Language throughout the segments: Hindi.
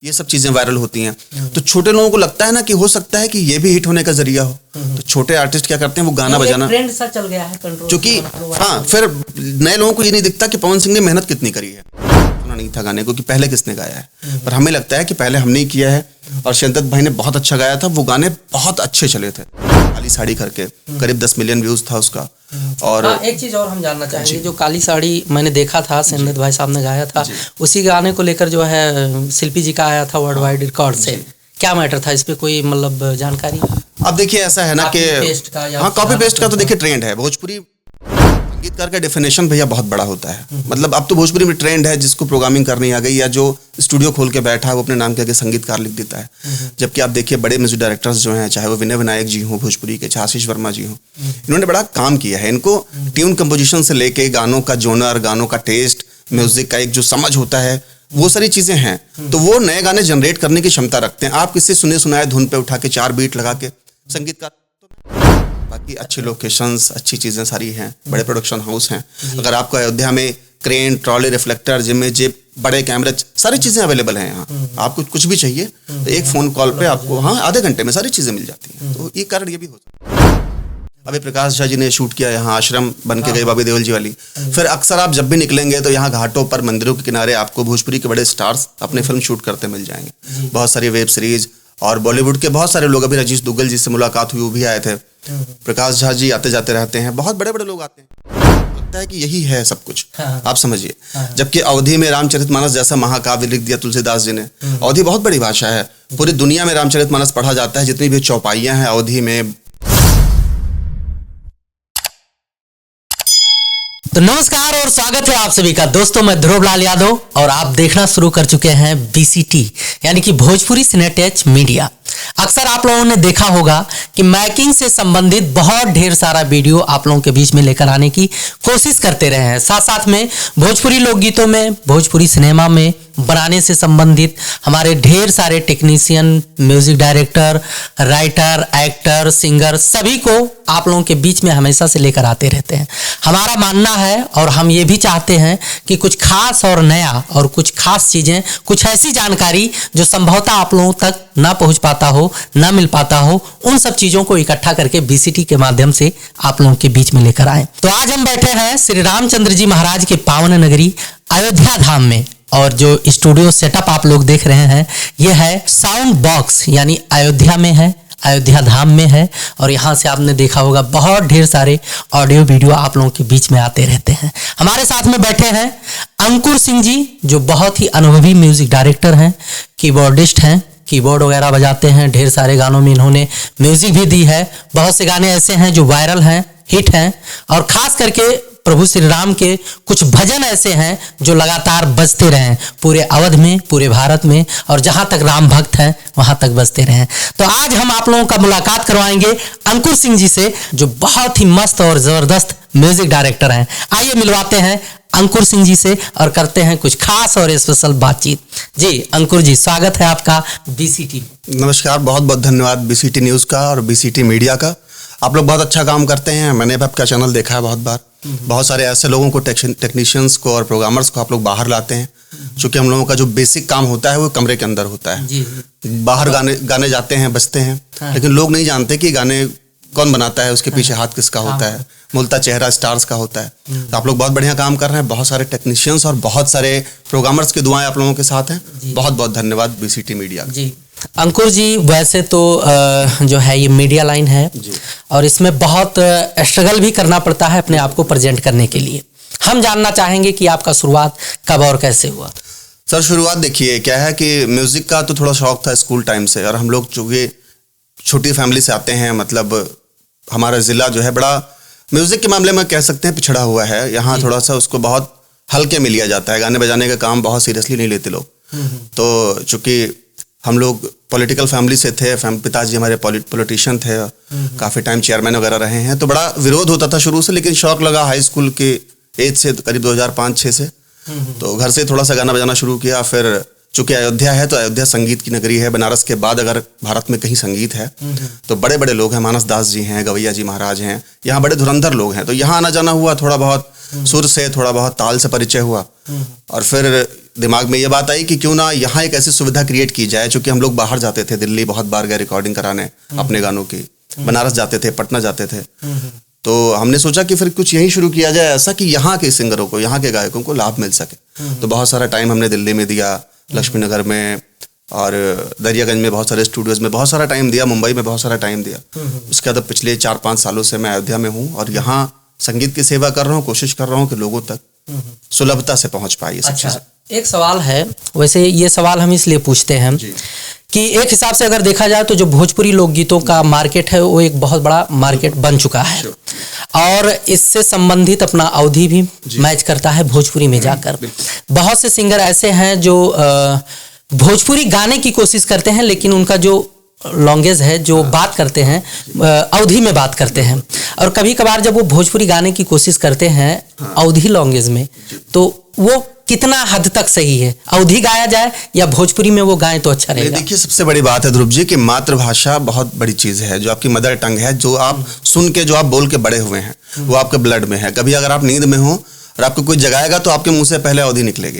ये सब चीजें वायरल होती हैं। तो छोटे लोगों को लगता है ना कि हो सकता है कि ये भी हिट होने का जरिया हो। तो छोटे आर्टिस्ट क्या करते हैं, वो गाना बजाना, ट्रेंड सा चल गया है कंट्रोल, क्योंकि हाँ, फिर नए लोगों को ये नहीं दिखता कि पवन सिंह ने मेहनत कितनी करी है। सुना नहीं था गाने को कि पहले किसने गाया है, पर हमें लगता है कि पहले हमने ही किया है। और शिद्दत भाई ने बहुत अच्छा गाया था, वो गाने बहुत अच्छे चले थे। काली साड़ी करके करीब 10 मिलियन व्यूज था उसका। और एक चीज और हम जानना चाहेंगे, जो काली साड़ी मैंने देखा था शिद्दत भाई साहब ने गाया था, उसी गाने को लेकर जो है शिल्पी जी का आया था वर्ल्ड वाइड रिकॉर्ड से, क्या मैटर था इस पे, कोई मतलब जानकारी? अब देखिए ऐसा है ना कि हाँ, कॉपी पेस्ट का तो देखिए ट्रेंड है। भोजपुरी संगीतकार का डेफिनेशन भैया बहुत बड़ा होता है। मतलब अब तो भोजपुरी में ट्रेंड है, जिसको प्रोग्रामिंग करनी आ गई या जो स्टूडियो खोल के बैठा है वो अपने नाम के आगे संगीतकार लिख देता है। जबकि आप देखिए बड़े म्यूजिक डायरेक्टर्स जो हैं, चाहे वो विनय विनायक जी हों भोजपुरी के, चाहे आशीष वर्मा जी हों, इन्होंने बड़ा काम किया है। इनको ट्यून कंपोजिशन से लेके गानों का जोनर, गानों का टेस्ट, म्यूजिक का एक जो समझ होता है, वो सारी चीजें हैं। तो वो नए गाने जनरेट करने की क्षमता रखते हैं। आप किसी सुने सुनाए धुन पे उठा के 4 बीट लगा के संगीतकार, बाकी अच्छी लोकेशंस, अच्छी चीजें सारी हैं, बड़े प्रोडक्शन हाउस हैं। अगर आपको अयोध्या में crane, trolley, reflector, gym zip, बड़े कैमरे, सारी चीजें अवेलेबल हैं यहाँ। आपको कुछ भी चाहिए तो एक फोन कॉल पे आपको आधे घंटे में सारी चीजें मिल जाती हैं। तो ये कारण ये भी हो सकता है। अभी प्रकाश झा जी ने शूट किया यहाँ, आश्रम बन के गई बॉबी देओल जी वाली। फिर अक्सर आप जब भी निकलेंगे तो यहाँ घाटों पर, मंदिरों के किनारे आपको भोजपुरी के बड़े स्टार्स अपने फिल्म शूट करते मिल जाएंगे। बहुत सारी वेब सीरीज और बॉलीवुड के बहुत सारे लोग, अभी रजीश दुग्गल जी से मुलाकात हुई, वो भी आए थे। प्रकाश झा जी आते जाते रहते हैं, बहुत बड़े बड़े लोग आते हैं। लगता है कि यही है सब कुछ, आप समझिए। जबकि अवधि में रामचरितमानस जैसा महाकाव्य लिख दिया तुलसीदास जी ने। अवधि बहुत बड़ी भाषा है, पूरी दुनिया में रामचरितमानस पढ़ा जाता है। जितनी भी चौपाइयां हैं अवधि में। तो नमस्कार और स्वागत है आप सभी का दोस्तों, मैं ध्रुवलाल यादव और आप देखना शुरू कर चुके हैं BCT यानी कि भोजपुरी सिनेटच मीडिया। अक्सर आप लोगों ने देखा होगा कि मैकिंग से संबंधित बहुत ढेर सारा वीडियो आप लोगों के बीच में लेकर आने की कोशिश करते रहे हैं। साथ साथ में भोजपुरी लोकगीतों में, भोजपुरी सिनेमा में बनाने से संबंधित हमारे ढेर सारे technician, music director, writer, actor, singer, सभी को आप लोगों के बीच में हमेशा से लेकर आते रहते हैं। हमारा मानना है और हम ये भी चाहते हैं कि कुछ खास और नया और कुछ खास चीज़ें, कुछ ऐसी जानकारी जो संभवतः आप लोगों तक ना पहुंच पाता हो, ना मिल पाता हो, उन सब चीज़ों को इकट्ठा करके BCT के माध्यम से आप लोगों के बीच में लेकर आए। तो आज हम बैठे हैं श्री रामचंद्र जी महाराज के पावन नगरी अयोध्या धाम में, और जो स्टूडियो सेटअप आप लोग देख रहे हैं ये है साउंड बॉक्स, यानी अयोध्या में है, अयोध्या धाम में है। और यहाँ से आपने देखा होगा बहुत ढेर सारे ऑडियो वीडियो आप लोगों के बीच में आते रहते हैं। हमारे साथ में बैठे हैं अंकुर सिंह जी, जो बहुत ही अनुभवी म्यूजिक डायरेक्टर हैं, कीबोर्डिस्ट हैं, कीबोर्ड वगैरह बजाते हैं। ढेर सारे गानों में इन्होंने म्यूजिक भी दी है। बहुत से गाने ऐसे हैं जो वायरल हैं, हिट हैं, और खास करके प्रभु श्री राम के कुछ भजन ऐसे हैं जो लगातार बजते रहे पूरे अवध में, पूरे भारत में, और जहां तक राम भक्त हैं वहां तक बजते रहे। तो आज हम आप लोगों का मुलाकात करवाएंगे अंकुर सिंह जी से, जो बहुत ही मस्त और जबरदस्त म्यूजिक डायरेक्टर हैं। आइए मिलवाते हैं अंकुर सिंह जी से और करते हैं कुछ खास और स्पेशल बातचीत। जी अंकुर जी, स्वागत है आपका BCT। नमस्कार, बहुत बहुत धन्यवाद BCT न्यूज़ का और BCT मीडिया का। आप लोग बहुत अच्छा काम करते हैं। मैंने भी आपका चैनल देखा है बहुत बार। बहुत सारे ऐसे लोगों को, टेक्नीशियंस को और प्रोग्रामर्स को आप लोग बाहर लाते हैं, क्योंकि हम लोगों का जो बेसिक काम होता है वो कमरे के अंदर होता है। बाहर गाने जाते हैं, बजते हैं, लेकिन लोग नहीं जानते कि गाने कौन बनाता है, उसके पीछे हाथ किसका होता है, मुल्ता चेहरा स्टार्स का होता है। तो आप लोग बहुत बढ़िया काम कर रहे हैं। बहुत सारे टेक्नीशियंस और बहुत सारे प्रोग्रामर्स की दुआएं आप लोगों के साथ हैं। बहुत बहुत धन्यवाद BCT मीडिया जी। अंकुर जी, वैसे तो जो है ये मीडिया लाइन है और इसमें बहुत स्ट्रगल भी करना पड़ता है अपने आप को प्रेजेंट करने के लिए। हम जानना चाहेंगे कि आपका शुरुआत कब और कैसे हुआ? सर शुरुआत देखिए क्या है कि म्यूज़िक का तो थोड़ा शौक था स्कूल टाइम से, और हम लोग चूँकि छोटी फैमिली से आते हैं, मतलब हमारा ज़िला जो है बड़ा म्यूज़िक के मामले में कह सकते हैं पिछड़ा हुआ है। यहाँ थोड़ा सा उसको बहुत हल्के में लिया जाता है, गाने बजाने का काम बहुत सीरियसली नहीं लेते लोग। तो चूँकि हम लोग पॉलिटिकल फैमिली से थे, पिताजी हमारे पॉलिटिशियन थे, काफ़ी टाइम चेयरमैन वगैरह रहे हैं, तो बड़ा विरोध होता था शुरू से। लेकिन शौक लगा हाई स्कूल के एज से, करीब 2005-06 से, तो घर से थोड़ा सा गाना बजाना शुरू किया। फिर चूँकि अयोध्या है तो अयोध्या संगीत की नगरी है। बनारस के बाद अगर भारत में कहीं संगीत है तो बड़े बड़े लोग हैं, मानस दास जी हैं, गवैया जी महाराज हैं, यहाँ बड़े धुरंधर लोग हैं। तो यहाँ आना जाना हुआ, थोड़ा बहुत सुर से, थोड़ा बहुत ताल से परिचय हुआ, और फिर दिमाग में ये बात आई कि क्यों ना यहाँ एक ऐसी सुविधा क्रिएट की जाए, चूंकि हम लोग बाहर जाते थे, दिल्ली बहुत बार गए रिकॉर्डिंग कराने अपने गानों की, बनारस जाते थे, पटना जाते थे, तो हमने सोचा कि फिर कुछ यही शुरू किया जाए ऐसा कि यहाँ के सिंगरों को, यहाँ के गायकों को लाभ मिल सके। तो बहुत सारा टाइम हमने दिल्ली में दिया, लक्ष्मी नगर में और दरियागंज में बहुत सारे स्टूडियोज में बहुत सारा टाइम दिया, मुंबई में बहुत सारा टाइम दिया। उसके बाद पिछले 4-5 सालों से मैं अयोध्या में हूँ और यहाँ संगीत की सेवा कर रहा हूँ, कोशिश कर रहा हूँ कि लोगों तक सुलभता से पहुँच पाए ये सब चीज़ें। एक सवाल है, वैसे ये सवाल हम इसलिए पूछते हैं कि एक हिसाब से अगर देखा जाए तो जो भोजपुरी लोकगीतों का मार्केट है वो एक बहुत बड़ा मार्केट बन चुका है और इससे संबंधित अपना अवधि भी मैच करता है भोजपुरी में जाकर। बहुत से सिंगर ऐसे हैं जो भोजपुरी गाने की कोशिश करते हैं, लेकिन उनका जो लॉन्गेज है, जो बात करते हैं अवधि में बात करते हैं, और कभी कभार जब वो भोजपुरी गाने की कोशिश करते हैं अवधि लॉन्गेज में, तो वो कितना हद तक सही है, अवधि गाया जाए या भोजपुरी में वो गाएं तो अच्छा रहेगा? देखिए, सबसे बड़ी बात है ध्रुव जी कि मातृभाषा बहुत बड़ी चीज़ है, जो आपकी मदर टंग है, जो आप सुन के, जो आप बोल के बड़े हुए हैं, वो आपके ब्लड में है। कभी अगर आप नींद में हो और आपको कोई जगाएगा तो आपके मुंह से पहले अवधि निकलेगी।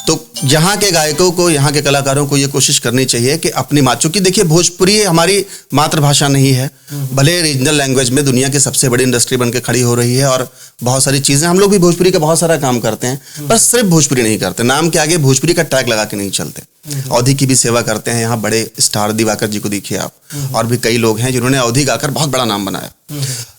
तो यहाँ के गायकों को, यहाँ के कलाकारों को ये कोशिश करनी चाहिए कि अपनी माँ, चूंकि देखिए भोजपुरी हमारी मातृभाषा नहीं है, भले रीजनल लैंग्वेज में दुनिया की सबसे बड़ी इंडस्ट्री बन के खड़ी हो रही है और बहुत सारी चीज़ें, हम लोग भी भोजपुरी का बहुत सारा काम करते हैं, पर सिर्फ भोजपुरी नहीं करते, नाम के आगे भोजपुरी का टैग लगा के नहीं चलते। अवधि की भी सेवा करते हैं यहाँ बड़े स्टार, दिवाकर जी को देखिए आप, और भी कई लोग हैं जिन्होंने अवधि गाकर बहुत बड़ा नाम बनाया।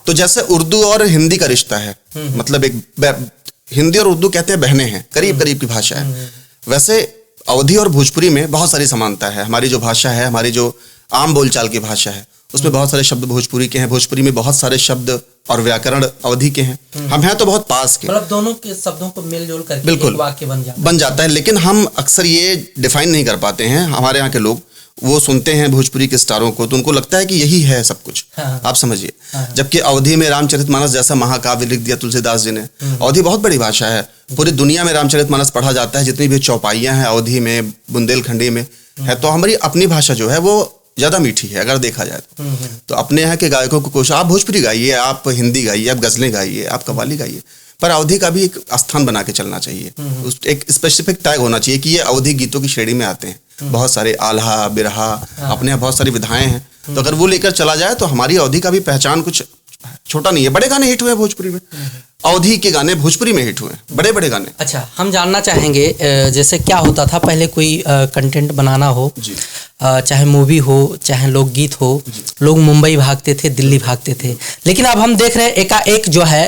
तो जैसे उर्दू और हिंदी का रिश्ता है, मतलब एक हिंदी और उर्दू कहते हैं बहनें हैं, करीब करीब की भाषा है, वैसे अवधि और भोजपुरी में बहुत सारी समानता है। हमारी जो भाषा है, हमारी जो आम बोलचाल की भाषा है, उसमें बहुत सारे शब्द भोजपुरी के हैं, भोजपुरी में बहुत सारे शब्द और व्याकरण अवधि के हैं। हम हैं तो बहुत पास के, मतलब दोनों के शब्दों को मिलजुल करके बिल्कुल एक वाक्य बन जाता है, लेकिन हम अक्सर ये डिफाइन नहीं कर पाते हैं। हमारे यहाँ के लोग वो सुनते हैं भोजपुरी के स्टारों को तो उनको लगता है कि यही है सब कुछ। आप समझिए, जबकि अवधि में रामचरितमानस जैसा महाकाव्य लिख दिया तुलसीदास जी ने। अवधि बहुत बड़ी भाषा है, पूरी दुनिया में रामचरितमानस पढ़ा जाता है, जितनी भी चौपाइयाँ हैं अवधि में, बुंदेलखंडी में है। तो हमारी अपनी भाषा जो है वो ज़्यादा मीठी है अगर देखा जाए तो अपने यहाँ के गायकों को कोशिश, आप भोजपुरी गाइए, आप हिंदी गाइए, आप गज़लें गाइए, आप कव्वाली गाइए, पर अवधि का भी एक स्थान बना के चलना चाहिए। एक स्पेसिफिक टैग होना चाहिए कि ये अवधि गीतों की श्रेणी में आते हैं। बहुत सारे आल्हा, बिरहा, अपने यहाँ बहुत सारी विधाएं हैं, तो अगर वो लेकर चला जाए तो हमारी अवधि का भी पहचान कुछ छोटा नहीं है। बड़े गाने हिट हुए भोजपुरी में, अवधि के गाने भोजपुरी में हिट हुए, बड़े बड़े गाने। अच्छा, हम जानना चाहेंगे जैसे क्या होता था पहले, कोई कंटेंट बनाना हो, चाहे मूवी हो, चाहे लोकगीत हो, लोग मुंबई भागते थे, दिल्ली भागते थे, लेकिन अब हम देख रहे हैं एकाएक जो है,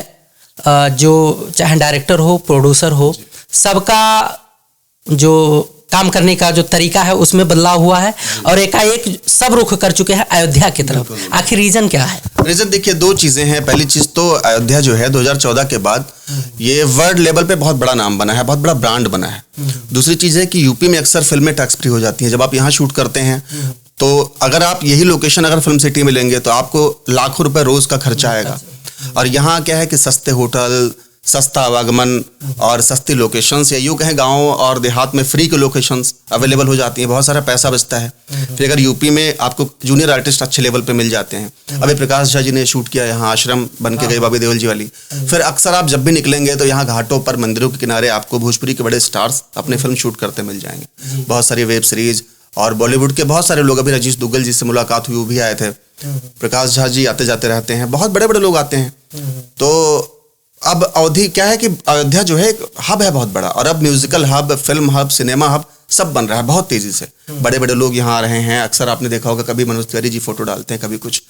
जो चाहे डायरेक्टर हो, प्रोड्यूसर हो, सबका जो काम करने का जो तरीका है उसमें बदलाव हुआ है और एकाएक सब रुख कर चुके हैं अयोध्या की तरफ। आखिर रीजन क्या है? रीजन देखिए, दो चीजें हैं। पहली चीज तो अयोध्या जो है 2014 के बाद ये वर्ल्ड लेवल पे बहुत बड़ा नाम बना है, बहुत बड़ा ब्रांड बना है। दूसरी चीज है कि यूपी में अक्सर फिल्में टैक्स फ्री हो जाती हैं। जब आप यहाँ शूट करते हैं तो अगर आप यही लोकेशन अगर फिल्म सिटी में लेंगे तो आपको लाखों रुपए रोज का खर्चा आएगा। और यहाँ क्या है कि सस्ते होटल, सस्ता आवागमन और सस्ती लोकेशंस, या यूँ कहें गाँव और देहात में फ्री के लोकेशंस अवेलेबल हो जाती हैं, बहुत सारा पैसा बचता है। फिर अगर यूपी में आपको जूनियर आर्टिस्ट अच्छे लेवल पे मिल जाते हैं, अभी प्रकाश झा जी ने शूट किया यहाँ, आश्रम बन के गई बॉबी देओल जी वाली। फिर अक्सर आप जब भी निकलेंगे तो यहाँ घाटों पर, मंदिरों के किनारे आपको भोजपुरी के बड़े स्टार्स अपने फिल्म शूट करते मिल जाएंगे। बहुत सारी वेब सीरीज और बॉलीवुड के बहुत सारे लोग, अभी रजनीश दुग्गल जी से मुलाकात हुई, वो भी आए थे। प्रकाश झा जी आते जाते रहते हैं, बहुत बड़े बड़े लोग आते हैं। तो अब अवधि क्या है कि अयोध्या जो है एक हब है बहुत बड़ा, और अब musical hub, film hub, cinema hub सब बन रहा है बहुत तेजी से। बड़े बड़े लोग यहाँ आ रहे हैं। अक्सर आपने देखा होगा कभी मनोज तिवारी जी फोटो डालते हैं, कभी कुछ,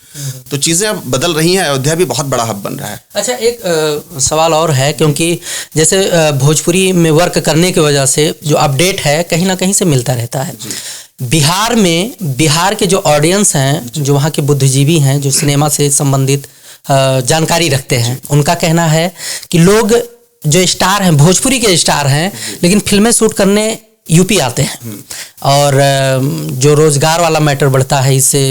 तो चीज़ें अब बदल रही हैं। अयोध्या भी बहुत बड़ा हब बन रहा है। अच्छा, एक सवाल और है, क्योंकि जैसे भोजपुरी में वर्क करने की वजह से जो अपडेट है कहीं ना कहीं से मिलता रहता है। बिहार में, बिहार के जो ऑडियंस हैं, जो वहाँ के बुद्धिजीवी हैं, जो सिनेमा से संबंधित जानकारी रखते हैं, उनका कहना है कि लोग जो स्टार हैं, भोजपुरी के स्टार हैं, लेकिन फिल्में शूट करने यूपी आते हैं, और जो रोजगार वाला मैटर बढ़ता है इससे,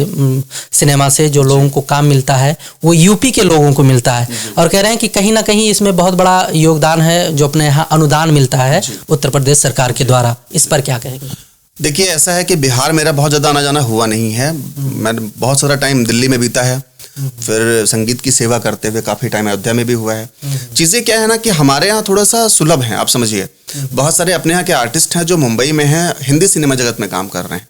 सिनेमा से जो लोगों को काम मिलता है वो यूपी के लोगों को मिलता है। और कह रहे हैं कि कहीं ना कहीं इसमें बहुत बड़ा योगदान है जो अपने यहाँ अनुदान मिलता है उत्तर प्रदेश सरकार के द्वारा। इस पर क्या कहेंगे? देखिए, ऐसा है कि बिहार मेरा बहुत ज़्यादा आना जाना हुआ नहीं है। मैं बहुत सारा टाइम दिल्ली में बीता है, फिर संगीत की सेवा करते हुए काफ़ी टाइम अयोध्या में भी हुआ है। चीज़ें क्या है ना कि हमारे यहाँ थोड़ा सा सुलभ है, आप समझिए। बहुत सारे अपने यहाँ के आर्टिस्ट हैं जो मुंबई में हैं, हिंदी सिनेमा जगत में काम कर रहे हैं,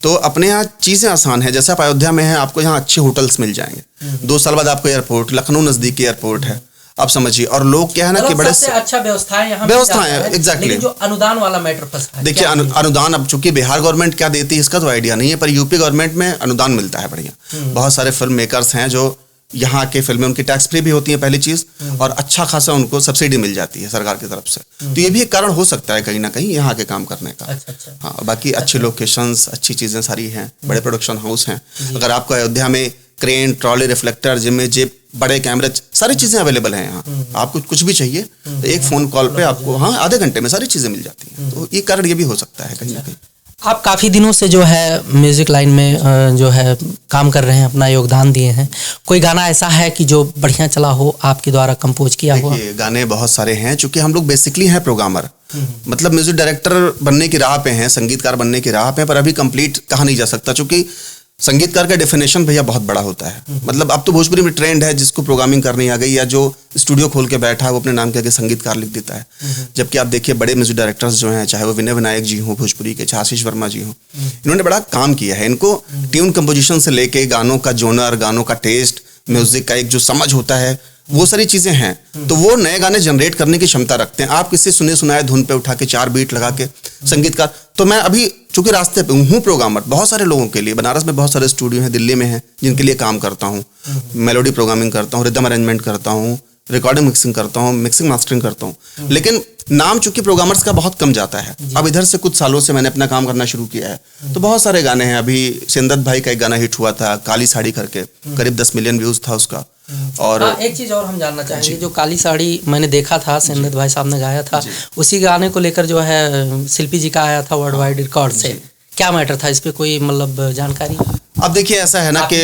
तो अपने यहाँ चीज़ें आसान है। जैसे आप अयोध्या में हैं, आपको यहाँ अच्छे होटल्स मिल जाएंगे, 2 साल बाद आपको एयरपोर्ट, लखनऊ नज़दीकी एयरपोर्ट है, आप समझिए। और लोग क्या है ना कि बड़े सबसे अच्छा व्यवस्थाएं यहाँ व्यवस्थाएं है, एग्जैक्टली। जो अनुदान वाला मैटर फंसा है, देखिए अनुदान, अब चूंकि बिहार गवर्नमेंट क्या देती है इसका तो आइडिया नहीं है, पर यूपी गवर्नमेंट में अनुदान मिलता है बढ़िया। बहुत सारे फिल्म मेकर्स हैं जो यहाँ के फिल्में उनकी टैक्स फ्री भी होती है पहली चीज, और अच्छा खासा उनको सब्सिडी मिल जाती है सरकार की तरफ से। तो ये भी एक कारण हो सकता है कहीं ना कहीं यहाँ के काम करने का। अच्छा। हाँ, बाकी अच्छे लोकेशंस, अच्छी चीजें सारी हैं, बड़े प्रोडक्शन हाउस हैं। अगर आपको अयोध्या में crane, trolley, reflector, gym zip, बड़े कैमरे, सारी चीजें अवेलेबल हैं यहाँ। आपको कुछ भी चाहिए तो एक फोन कॉल पे आपको, हाँ, आधे घंटे में सारी चीजें मिल जाती हैं। तो ये कारण ये भी हो सकता है कहीं ना कहीं। आप काफ़ी दिनों से जो है म्यूज़िक लाइन में जो है काम कर रहे हैं, अपना योगदान दिए हैं। कोई गाना ऐसा है कि जो बढ़िया चला हो, आपके द्वारा कंपोज किया हुआ? देखिए गाने बहुत सारे हैं, चूंकि हम लोग बेसिकली हैं प्रोग्रामर, मतलब म्यूजिक डायरेक्टर बनने की राह पे हैं, संगीतकार बनने की राह पे हैं, पर अभी कंप्लीट कहा नहीं जा सकता, चूंकि संगीतकार का डेफिनेशन भैया बहुत बड़ा होता है। मतलब अब तो भोजपुरी में ट्रेंड है, जिसको प्रोग्रामिंग करनी आ गई या जो स्टूडियो खोल के बैठा है वो अपने नाम के आगे संगीतकार लिख देता है। जबकि आप देखिए बड़े म्यूजिक डायरेक्टर्स जो हैं, चाहे वो विनय विनायक जी हों भोजपुरी के, चाहे आशीष वर्मा जी हों, इन्होंने बड़ा काम किया है। इनको ट्यून कंपोजिशन से लेके गानों का जोनर, गानों का टेस्ट, म्यूजिक का एक जो समझ होता है, वो सारी चीजें हैं। तो वो नए गाने जनरेट करने की क्षमता रखते हैं। आप किसी सुने सुनाए धुन पे उठा के 4 बीट लगा के संगीतकार, तो मैं अभी चूंकि रास्ते पे हूँ प्रोग्रामर, बहुत सारे लोगों के लिए बनारस में बहुत सारे स्टूडियो हैं, दिल्ली में हैं, जिनके लिए काम करता हूँ। मेलोडी प्रोग्रामिंग करता हूँ, रिदम अरेंजमेंट करता हूँ, रिकॉर्डिंग मिक्सिंग करता हूँ, मिक्सिंग मास्टरिंग करता हूँ। लेकिन नाम चूंकि प्रोग्रामर्स का बहुत कम जाता है। अब इधर से कुछ सालों से मैंने अपना काम करना शुरू किया है, तो बहुत सारे गाने हैं। अभी सेंदत भाई का एक गाना हिट हुआ था, काली साड़ी करके, करीब 10 मिलियन व्यूज था उसका। और एक चीज और हम जानना चाहेंगे, जो काली साड़ी मैंने देखा था, सेंदत भाई साहब ने गाया था, उसी गाने को लेकर जो है शिल्पी जी का आया था वर्ल्ड वाइड रिकॉर्ड से, क्या मैटर था इस पे, कोई मतलब जानकारी? अब देखिए ऐसा है ना कि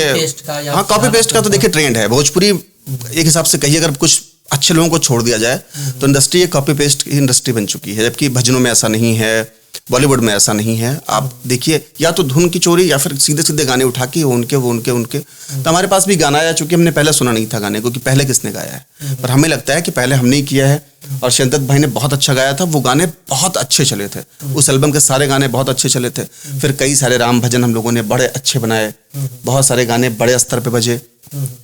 हाँ, कॉपी पेस्ट का तो देखिए ट्रेंड है भोजपुरी। एक हिसाब से कहिए, अगर कुछ अच्छे लोगों को छोड़ दिया जाए तो इंडस्ट्री एक कॉपी पेस्ट की इंडस्ट्री बन चुकी है, जबकि भजनों में ऐसा नहीं है, बॉलीवुड में ऐसा नहीं है। आप देखिए, या तो धुन की चोरी या फिर सीधे सीधे गाने उठा के वो उनके। तो हमारे पास भी गाना आया, चूंकि हमने पहले सुना नहीं था गाने को कि पहले किसने गाया है, पर हमें लगता है कि पहले हमने ही किया है। और सेंदत भाई ने बहुत अच्छा गाया था, वो गाने बहुत अच्छे चले थे, उस एल्बम के सारे गाने बहुत अच्छे चले थे। फिर कई सारे राम भजन हम लोगों ने बड़े अच्छे बनाए, बहुत सारे गाने बड़े स्तर पे बजे।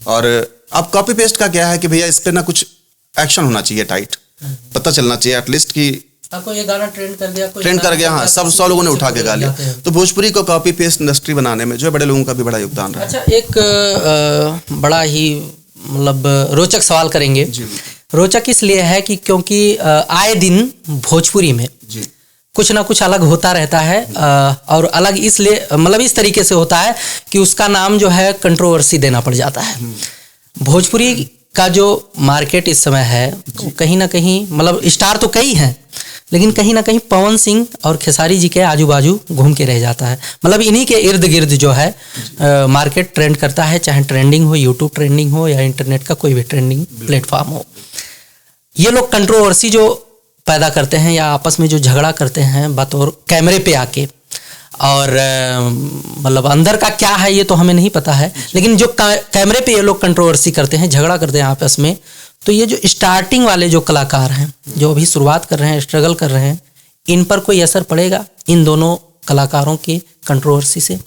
और अब कॉपी पेस्ट का क्या है कि भैया इस पे ना कुछ एक्शन होना चाहिए, टाइट पता चलना चाहिए एटलीस्ट कि आपको ये गाना ट्रेंड कर गया, हाँ, सब 100 लोगों ने उठा के गा लिया। तो भोजपुरी को कॉपी पेस्ट इंडस्ट्री बनाने में जो बड़े लोगों का भी बड़ा योगदान रहा है। अच्छा, एक बड़ा ही मतलब रोचक सवाल करेंगे। रोचक इसलिए है कि क्योंकि आए दिन भोजपुरी में कुछ ना कुछ अलग होता रहता है, और अलग इसलिए मतलब इस तरीके से होता है कि उसका नाम जो है कंट्रोवर्सी देना पड़ जाता है। भोजपुरी का जो मार्केट इस समय है, कहीं ना कहीं मतलब स्टार तो कई हैं, लेकिन कहीं ना कहीं पवन सिंह और खेसारी जी के आजू बाजू घूम के रह जाता है। मतलब इन्हीं के इर्द गिर्द जो है मार्केट ट्रेंड करता है, चाहे ट्रेंडिंग हो, यूट्यूब ट्रेंडिंग हो या इंटरनेट का कोई भी ट्रेंडिंग प्लेटफॉर्म हो। ये लोग कंट्रोवर्सी जो पैदा करते हैं या आपस में जो झगड़ा करते हैं बतौर कैमरे पे आके, और मतलब अंदर का क्या है ये तो हमें नहीं पता है, लेकिन जो कैमरे पे ये लोग कंट्रोवर्सी करते हैं, झगड़ा करते हैं आपस में, तो ये जो स्टार्टिंग वाले जो कलाकार हैं, जो अभी शुरुआत कर रहे हैं, स्ट्रगल कर रहे हैं, इन पर कोई असर पड़ेगा इन दोनों कलाकारों की कंट्रोवर्सी से?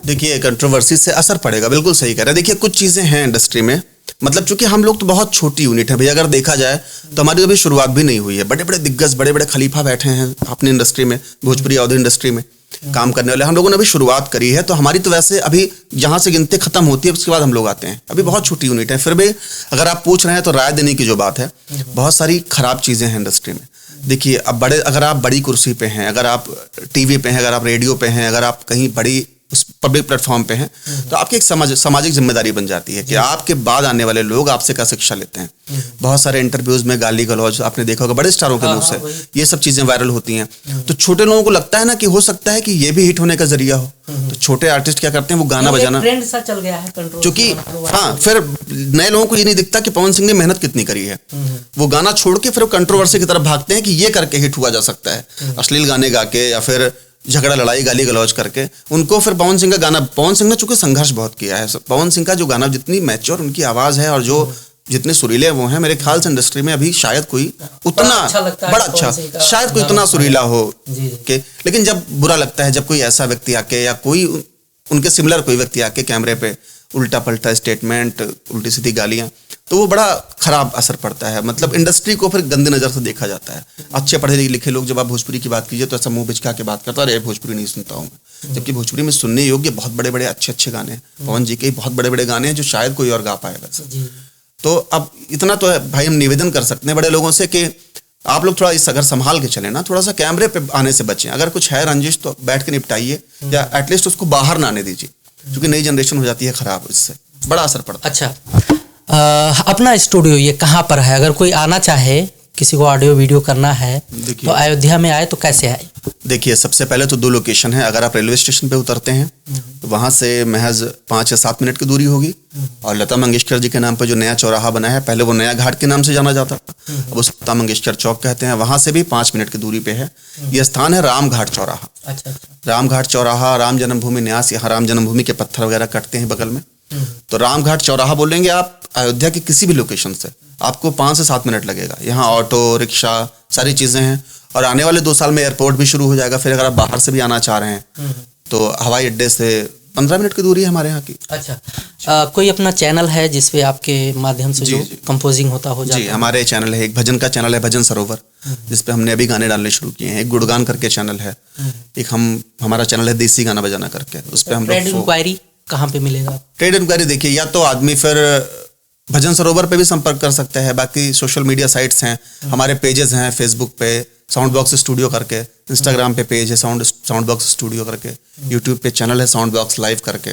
देखिए, कंट्रोवर्सी से असर पड़ेगा, बिल्कुल सही कह रहे हैं। देखिए, कुछ चीज़ें हैं इंडस्ट्री में, मतलब चूंकि हम लोग तो बहुत छोटी यूनिट है भैया, अगर देखा जाए तो हमारी अभी शुरुआत भी नहीं हुई है। बड़े बड़े दिग्गज, बड़े बड़े खलीफा बैठे हैं अपनी इंडस्ट्री में, भोजपुरी ऑडियो इंडस्ट्री में काम करने वाले। हम लोगों ने अभी शुरुआत करी है, तो हमारी तो वैसे अभी जहाँ से गिनती खत्म होती है उसके बाद हम लोग आते हैं, अभी बहुत छोटी यूनिट है। फिर भी अगर आप पूछ रहे हैं तो राय देने की जो बात है, बहुत सारी खराब चीज़ें हैं इंडस्ट्री में। देखिए, अब अगर आप बड़ी कुर्सी पे हैं, अगर आप टीवी पे हैं, अगर आप रेडियो पे हैं, अगर आप कहीं बड़ी उस पब्लिक प्लेटफॉर्म पे हैं, तो आपकी एक सामाजिक जिम्मेदारी बन जाती है कि आपके बाद आने वाले लोग आपसे क्या शिक्षा लेते हैं। बहुत सारे इंटरव्यूज में गाली गलौज आपने देखा होगा बड़े स्टारों के मुंह से, ये सब चीजें वायरल होती हैं। तो छोटे लोगों को लगता है ना कि हो सकता है कि ये भी हिट होने का जरिया हो, तो छोटे आर्टिस्ट क्या करते हैं, वो गाना बजाना ट्रेंड सा चल गया है, क्योंकि हाँ, फिर नए लोगों को ये नहीं दिखता कि पवन सिंह ने मेहनत कितनी करी है। वो गाना छोड़ के फिर कंट्रोवर्सी की तरफ भागते हैं कि ये करके हिट हुआ जा सकता है, अश्लील गाने गा के या फिर झगड़ा लड़ाई गाली गलौज करके उनको फिर पवन सिंह का गाना, पवन सिंह ने चूंकि संघर्ष बहुत किया है, पवन सिंह का जो गाना जितनी मैच्योर उनकी आवाज़ है और जो जितने सुरीले वो हैं, मेरे ख्याल से इंडस्ट्री में अभी शायद कोई उतना बड़ा अच्छा शायद कोई इतना सुरीला हो के, लेकिन जब बुरा लगता है जब कोई ऐसा व्यक्ति आके या कोई उनके सिमिलर कोई व्यक्ति आके कैमरे पे उल्टा पलटा स्टेटमेंट, उल्टी सीधी गालियां, तो वो बड़ा खराब असर पड़ता है। मतलब इंडस्ट्री को फिर गंदी नज़र से देखा जाता है। अच्छे पढ़े लिखे लोग जब आप भोजपुरी की बात कीजिए तो ऐसा मुंह बिचका के बात करता है, अरे भोजपुरी नहीं सुनता हूँ मैं, जबकि भोजपुरी में सुनने योग्य बहुत बड़े बड़े अच्छे गाने हैं। पवन जी के बहुत बड़े बड़े गाने हैं जो शायद कोई और गा पाएगा। तो अब इतना तो है भाई, हम निवेदन कर सकते हैं बड़े लोगों से कि आप लोग थोड़ा इस अगर संभाल के चले ना, थोड़ा सा कैमरे पे आने से बचें। अगर कुछ है रंजिश तो बैठ के निपटाइए या एटलीस्ट उसको बाहर ना आने दीजिए, क्योंकि नई जनरेशन हो जाती है खराब, इससे बड़ा असर पड़ता है। अच्छा, अपना स्टूडियो ये कहाँ पर है? अगर कोई आना चाहे, किसी को ऑडियो वीडियो करना है तो अयोध्या में आए तो कैसे आए? देखिए, सबसे पहले तो 2 लोकेशन है। अगर आप रेलवे स्टेशन पे उतरते हैं तो वहाँ से महज 5 या 7 मिनट की दूरी होगी, और लता मंगेशकर जी के नाम पर जो नया चौराहा बना है, पहले वो नया घाट के नाम से जाना जाता था, अब उस लता मंगेशकर चौक कहते हैं, वहाँ से भी 5 मिनट की दूरी पे है। ये स्थान है राम घाट चौराहा। अच्छा। राम घाट चौराहा, राम जन्मभूमि न्यास, यहाँ राम जन्मभूमि के पत्थर वगैरह कटते हैं बगल में। तो राम घाट चौराहा बोलेंगे आप अयोध्या की किसी भी लोकेशन से, आपको 5 से 7 मिनट लगेगा। यहाँ ऑटो रिक्शा सारी चीज़ें हैं, और आने वाले 2 साल में एयरपोर्ट भी शुरू हो जाएगा। फिर अगर आप बाहर से भी आना चाह रहे हैं तो हवाई अड्डे से 15 मिनट की दूरी है हमारे यहाँ की। अच्छा, कोई अपना चैनल है जिसपे आपके माध्यम से जो कंपोजिंग होता हो जाता है? जी, हमारे चैनल है, एक भजन का चैनल है भजन सरोवर, जिसपे हमने अभी गाने डालने शुरू किए हैं। एक गुणगान करके चैनल है, एक हमारा चैनल है देसी गाना बजाना करके, उस पर हम लोग। ट्रेड इंक्वायरी कहाँ पे मिलेगा? ट्रेड इंक्वायरी देखिए, या तो आदमी फिर भजन सरोवर पे भी संपर्क कर सकते हैं, बाकी सोशल मीडिया साइट्स हैं, हमारे पेजेस हैं, फेसबुक पे साउंड बॉक्स स्टूडियो करके, इंस्टाग्राम पे पेज है साउंड बॉक्स स्टूडियो करके, यूट्यूब पे चैनल है साउंड बॉक्स लाइव करके,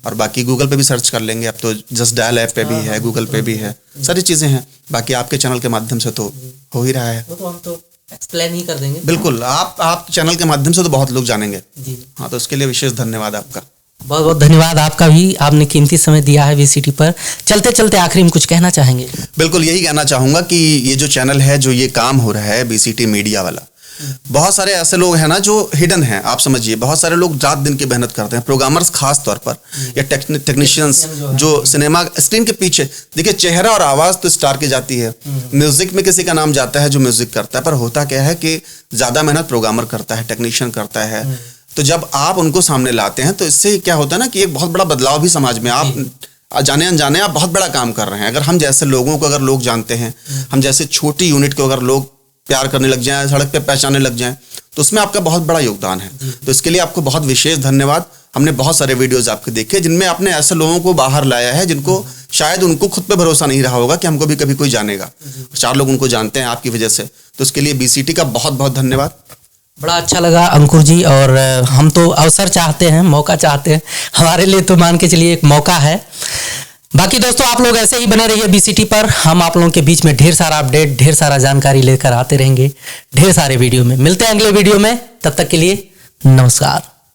और बाकी गूगल पे भी सर्च कर लेंगे। अब तो जस्ट डायल ऐप पे भी है, गूगल पे भी है, सारी चीज़ें हैं। बाकी आपके चैनल के माध्यम से तो हो ही रहा है, वो तो हम तो एक्सप्लेन ही कर देंगे। बिल्कुल, आप चैनल के माध्यम से तो बहुत लोग जानेंगे जी। हाँ, तो उसके लिए विशेष धन्यवाद आपका। बहुत बहुत धन्यवाद आपका भी, आपने कीमती समय दिया है VCT पर। चलते चलते आखिरी में कुछ कहना चाहेंगे? बिल्कुल, यही कहना चाहूँगा कि ये जो चैनल है, जो ये काम हो रहा है VCT मीडिया वाला, बहुत सारे ऐसे लोग हैं ना जो हिडन हैं, आप समझिए, बहुत सारे लोग रात दिन की मेहनत करते हैं, प्रोग्रामर्स खास तौर पर, या टेक्नीशियंस जो सिनेमा स्क्रीन के पीछे। देखिए, चेहरा और आवाज़ तो स्टार की जाती है, म्यूजिक में किसी का नाम जाता है जो म्यूजिक करता है, पर होता क्या है कि ज़्यादा मेहनत प्रोग्रामर करता है, टेक्नीशियन करता है। तो जब आप उनको सामने लाते हैं तो इससे क्या होता है ना कि एक बहुत बड़ा बदलाव भी समाज में, आप जाने अनजाने आप बहुत बड़ा काम कर रहे हैं। अगर हम जैसे लोगों को अगर लोग जानते हैं, हम जैसे छोटी यूनिट को अगर लोग प्यार करने लग जाएं, सड़क पे पहचानने लग जाएं, तो उसमें आपका बहुत बड़ा योगदान है। तो इसके लिए आपको बहुत विशेष धन्यवाद। हमने बहुत सारे वीडियोस आपके देखे जिनमें आपने ऐसे लोगों को बाहर लाया है जिनको शायद उनको खुद पे भरोसा नहीं रहा होगा कि हमको भी कभी कोई जानेगा। 4 लोग उनको जानते हैं आपकी वजह से, तो उसके लिए VCT का बहुत बहुत धन्यवाद। बड़ा अच्छा लगा अंकुर जी, और हम तो अवसर चाहते हैं, मौका चाहते हैं, हमारे लिए तो मान के चलिए एक मौका है। बाकी दोस्तों, आप लोग ऐसे ही बने रहिए VCT पर। हम आप लोगों के बीच में ढेर सारा अपडेट, ढेर सारा जानकारी लेकर आते रहेंगे, ढेर सारे वीडियो में। मिलते हैं अगले वीडियो में, तब तक के लिए नमस्कार।